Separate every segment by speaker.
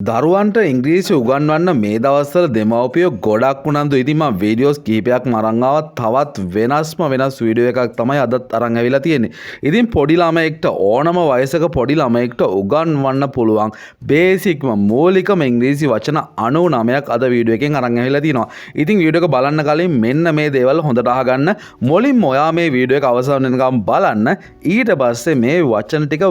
Speaker 1: දරුවන්ට ඉංග්‍රීසි උගන්වන්න මේ දවස්වල දෙමව්පියෝ ගොඩක් උනන්දු. ඉතින් මම වීඩියෝස් කීපයක් අරන් ආවා. තවත් වෙනස් වීඩියෝ එකක් තමයි අදත් අරන් ඇවිල්ලා තියෙන්නේ. ඉතින් පොඩි ළමයෙක්ට ඕනම වයසක පොඩි ළමයෙක්ට උගන්වන්න පුළුවන් බේසික්ම මූලිකම ඉංග්‍රීසි වචන 99ක් අද වීඩියෝ එකෙන් අරන් ඇවිල්ලා තියෙනවා. ඉතින් වීඩියෝ එක බලන්න කලින් මෙන්න මේ දේවල් හොඳට අහගන්න. මුලින්ම ඔයා මේ වීඩියෝ එක අවසන් වෙනකම් බලන්න. ඊට පස්සේ මේ වචන ටික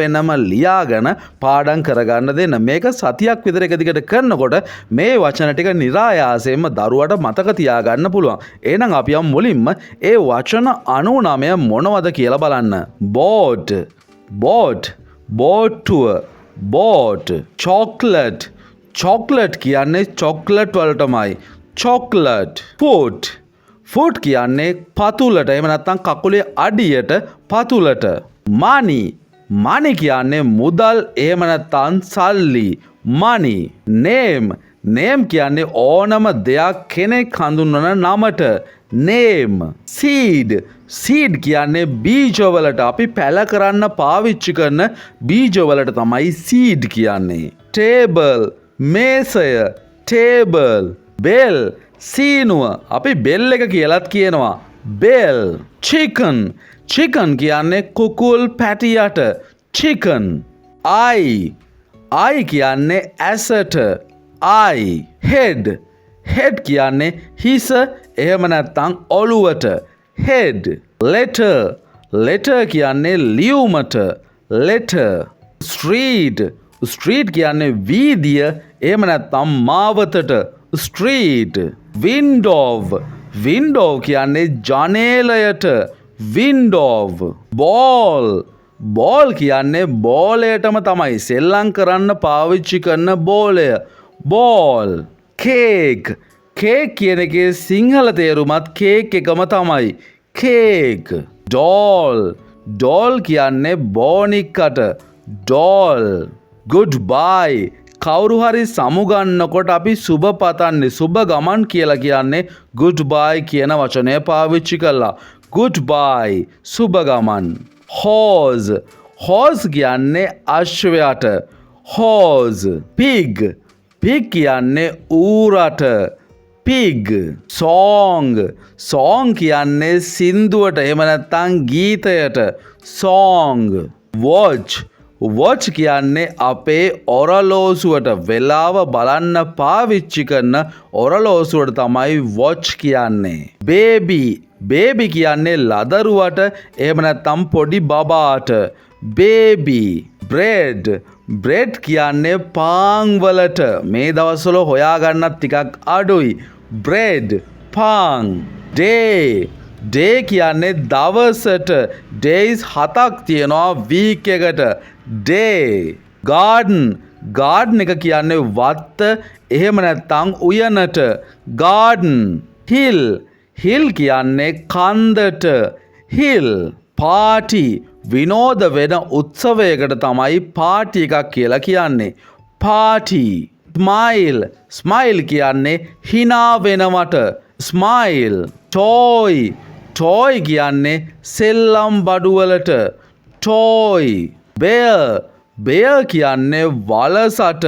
Speaker 1: වෙනම ලියාගෙන පාඩම් කරගන්න දෙන්න. මේක සතියක් විතර එක දිගට කරනකොට මේ වචන ටික નિરાයාසයෙන්ම දරුවට මතක තියාගන්න පුළුවන්. එහෙනම් අපි යමු මුලින්ම ඒ වචන 99 මොනවද කියලා බලන්න. boat, boat, boat, boat, chocolate, chocolate කියන්නේ chocolate වලටමයි. chocolate, foot, foot කියන්නේ පතුලට. එහෙම නැත්නම් කකුලේ අඩියට පතුලට. money, money කියන්නේ මුදල්. එහෙම නැත්නම් සල්ලි. money. name, name කියන්නේ ඕනම දෙයක් කෙනෙක් හඳුන්වන නමට. name. seed, seed කියන්නේ බීජවලට. අපි පැල කරන්න පාවිච්චි කරන බීජවලට තමයි seed කියන්නේ. table, මේසය. table. bell, සීනුව. අපි bell එක කියලාත් කියනවා. bell. chicken, chicken කියන්නේ කුකුල් පැටියට. chicken. eye, eye කියන්නේ ඇසට. eye. head, head කියන්නේ හිස එහෙම නැත්නම් ඔළුවට. head. letter, letter කියන්නේ ලියුමට. letter. street, street කියන්නේ වීදිය එහෙම නැත්නම් මාවතට. street. window, window කියන්නේ ජනේලයට. window. ball, බෝල් කියන්නේ බෝලයටම තමයි. සෙල්ලම් කරන්න පාවිච්චි කරන බෝලය. බෝල්. කේක්, කේක් කියන එකේ සිංහල තේරුමත් කේක් එකම තමයි. කේක්. ඩෝල්, ඩෝල් කියන්නේ බෝනික්කට. ඩෝල්. ගුඩ් බයි, කවුරු හරි සමුගන්නකොට අපි සුබ පතන්නේ සුබ ගමන් කියලා කියන්නේ ගුඩ් බයි කියන වචනය පාවිච්චි කළා. ගුඩ් බයි සුබ ගමන්. horse, horse කියන්නේ අශ්වයාට. horse. pig, pig කියන්නේ ඌරට. pig. song, song කියන්නේ සින්දුවට එහෙම නැත්නම් ගීතයට. song. watch, watch කියන්නේ අපේ ඔරලෝසුවට වෙලාව බලන්න පාවිච්චි කරන ඔරලෝසුවට තමයි watch කියන්නේ. baby, baby කියන්නේ ලදරුවට එහෙම නැත්නම් පොඩි බබාට. baby. bread, bread කියන්නේ පාන් වලට. මේ දවස්වල හොයාගන්නත් ටිකක් අඩුයි. bread, පාන්. day, day කියන්නේ දවසට. days 7ක් තියෙනවා week එකට. day. garden, garden එක කියන්නේ වත්ත එහෙම නැත්නම් උයනට. garden. hill, hill කියන්නේ කන්දට. hill. party, විනෝද වෙන උත්සවයකට තමයි පාටි එකක් කියලා කියන්නේ. party. smile, smile කියන්නේ hina වෙනවට. smile. toy, toy කියන්නේ සෙල්ලම් බඩුවලට. toy. bear, bear කියන්නේ වලසට.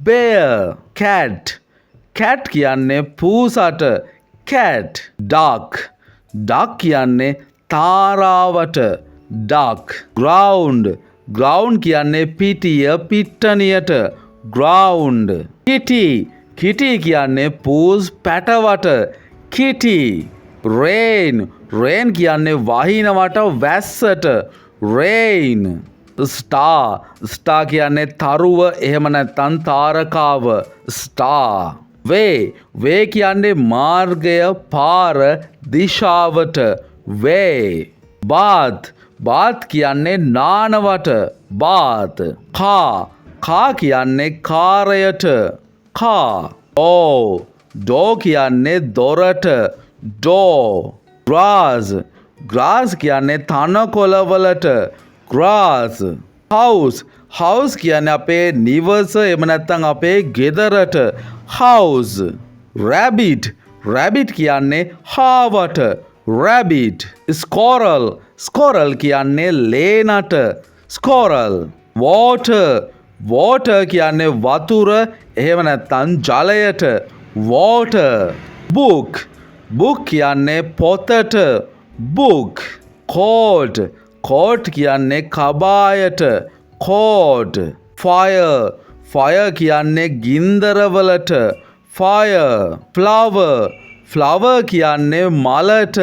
Speaker 1: bear. cat, cat කියන්නේ පූසට. cat. duck, duck කියන්නේ තාරාවට. duck. ground, ground කියන්නේ පිටිය පිට්ටනියට. ground. kitty, kitty කියන්නේ පූස් පැටවට. kitty. rain, rain කියන්නේ වහිනවට වැස්සට. rain. star, star කියන්නේ තරුව එහෙම නැත්නම් තාරකාව. star. way, way කියන්නේ මාර්ගය පාර දිශාවට. way. bath, bath කියන්නේ නානවට. bath. car, car කියන්නේ කාරයට. car. door, door කියන්නේ දොරට. door. grass, grass කියන්නේ තනකොළවලට. grass. house, house කියන්නේ අපේ නිවස එහෙම නැත්නම් අපේ ගෙදරට. house. rabbit, rabbit කියන්නේ හාවට. rabbit. squirrel, squirrel කියන්නේ ලේනට. squirrel. water, water කියන්නේ වතුර එහෙම නැත්නම් ජලයට water. book book කියන්නේ පොතට book. coat coat කියන්නේ කබායට coat. fire fire කියන්නේ ගින්දරවලට fire. flower flower කියන්නේ මලට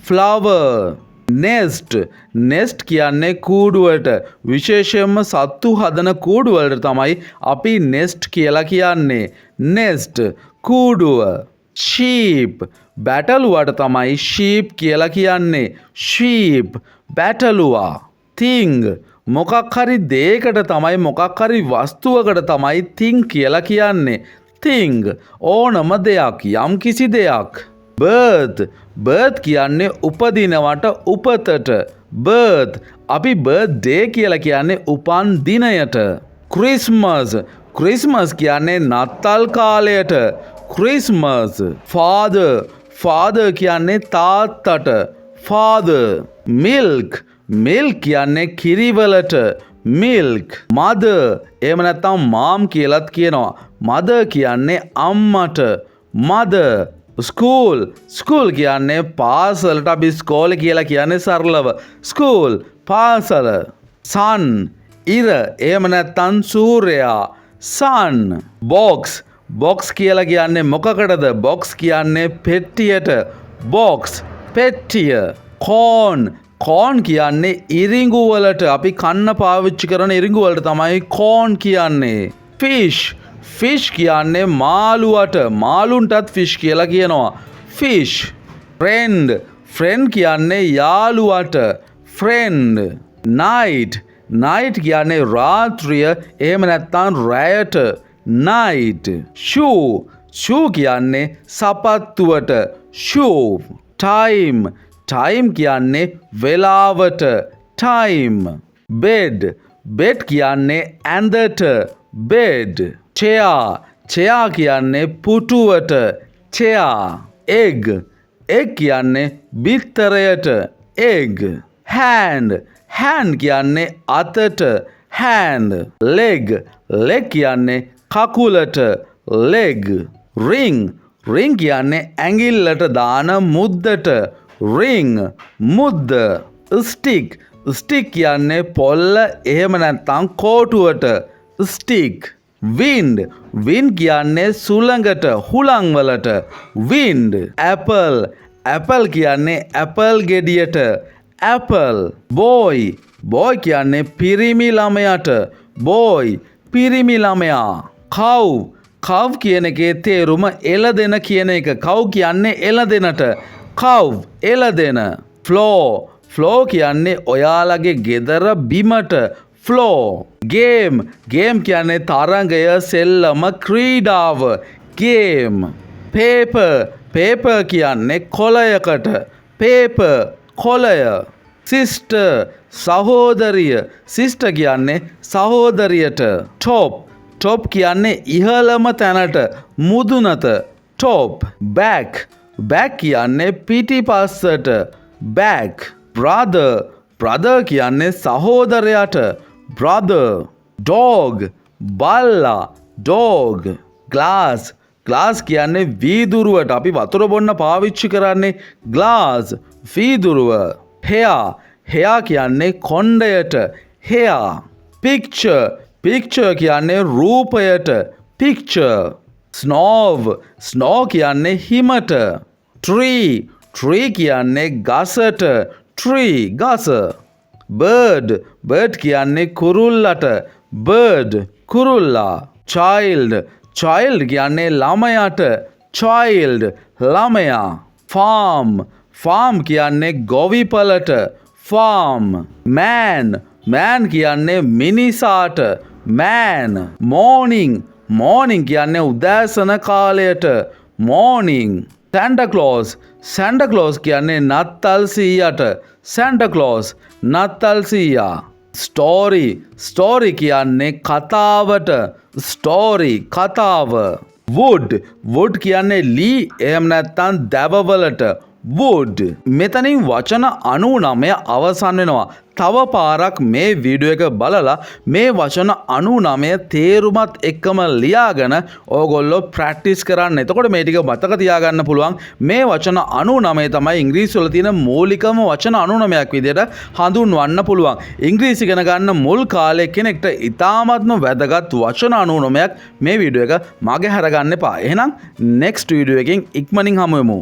Speaker 1: flower. nest nest කියන්නේ කූඩුවට විශේෂයෙන්ම සත්තු හදන කූඩුවලට තමයි අපි nest කියලා කියන්නේ nest කූඩුව. sheep බැටළුවට තමයි sheep කියලා කියන්නේ sheep බැටළුවා. thing මොකක් හරි දෙයකට තමයි මොකක් හරි වස්තුවකට තමයි thing කියලා කියන්නේ thing ඕනම දෙයක් යම් කිසි දෙයක්. birth birth කියන්නේ උපදිනවට උපතට birth අපි birthday කියලා කියන්නේ උපන් දිනයට. christmas christmas කියන්නේ නත්තල් කාලයට christmas. father father කියන්නේ තාත්තට father. milk milk කියන්නේ කිරිවලට milk. mother එහෙම නැත්නම් mom කියලාත් කියනවා mother කියන්නේ අම්මට mother. ස්කූල් ස්කූල් කියන්නේ පාසලට අපි ස්කෝලේ කියලා කියන්නේ සරලව ස්කූල් පාසල. sun ඉර එහෙම නැත්නම් සූර්යයා sun. box box කියලා කියන්නේ මොකකටද box කියන්නේ පෙට්ටියට box පෙට්ටිය. corn corn කියන්නේ ඉරිඟු වලට අපි කන්න පාවිච්චි කරන ඉරිඟු වලට තමයි corn කියන්නේ. fish fish කියන්නේ මාළුවට මාළුන්ටත් fish කියලා කියනවා fish. friend friend කියන්නේ යාළුවට friend. night night කියන්නේ රාත්‍රිය එහෙම නැත්නම් රැයට night. shoe shoe කියන්නේ සපත්තුවට shoe. time time කියන්නේ වෙලාවට time. bed bed කියන්නේ ඇඳට bed. chair chair කියන්නේ පුටුවට chair. egg egg කියන්නේ බිත්තරයට egg. hand hand කියන්නේ අතට hand. leg leg කියන්නේ කකුලට leg. ring ring කියන්නේ ඇඟිල්ලට දාන මුද්දට ring මුද්ද. stick stick කියන්නේ පොල්ල එහෙම නැත්නම් කෝටුවට stick. wind wind කියන්නේ සුළඟට හුළං වලට wind. apple apple කියන්නේ ඇපල් ගෙඩියට apple. boy boy කියන්නේ පිරිමි ළමයාට boy පිරිමි ළමයා. cow cow කියන එකේ තේරුම එළදෙන කියන එක cow කියන්නේ එළදෙනට cow එළදෙන. floor floor කියන්නේ ඔයාලගේ ගෙදර බිමට floor. game game කියන්නේ තරඟය සෙල්ලම ක්‍රීඩාව game. paper paper කියන්නේ කොළයකට paper කොළය. sister සහෝදරිය sister කියන්නේ සහෝදරියට top top කියන්නේ ඉහළම තැනට මුදුනට top. back back කියන්නේ පිටිපස්සට back. brother brother කියන්නේ සහෝදරයාට brother. dog බල්ලා dog. glass glass කියන්නේ වීදුරුවට අපි වතුර බොන්න පාවිච්චි කරන්නේ glass වීදුරුව. hair hair කියන්නේ කොණ්ඩයට hair. picture picture කියන්නේ රූපයට picture. snow snow කියන්නේ හිමට tree tree කියන්නේ ගසට tree ගස. bird bird කියන්නේ කුරුල්ලට bird කුරුල්ලා. child child කියන්නේ ළමයාට child ළමයා. farm farm කියන්නේ ගොවිපලට farm. man man කියන්නේ මිනිසාට man. morning morning කියන්නේ උදෑසන කාලයට morning. Santa Claus Santa Claus කියන්නේ නත්තල් සීයාට Santa Claus නත්තල් සීයා. story story කියන්නේ කතාවට story කතාව. wood wood කියන්නේ ලී එහෙම නැත්නම් දැවවලට wood. මෙතනින් වචන 99 අවසන් වෙනවා. තව පාරක් මේ වීඩියෝ එක බලලා මේ වචන 99 තේරුමත් එක්කම ලියාගෙන ඕගොල්ලෝ ප්‍රැක්ටිස් කරන්න. එතකොට මේ ටික මතක තියාගන්න පුළුවන්. මේ වචන 99 තමයි ඉංග්‍රීසි වල තියෙන මූලිකම වචන 99ක් විදිහට හඳුන්වන්න පුළුවන්. ඉංග්‍රීසි ඉගෙන ගන්න මුල් කාලේ කෙනෙක්ට ඉතාමත්ම වැදගත් වචන 99ක් මේ වීඩියෝ එක මගේ හැරගන්න එපා. එහෙනම් next වීඩියෝ එකකින් ඉක්මනින් හමු වෙමු.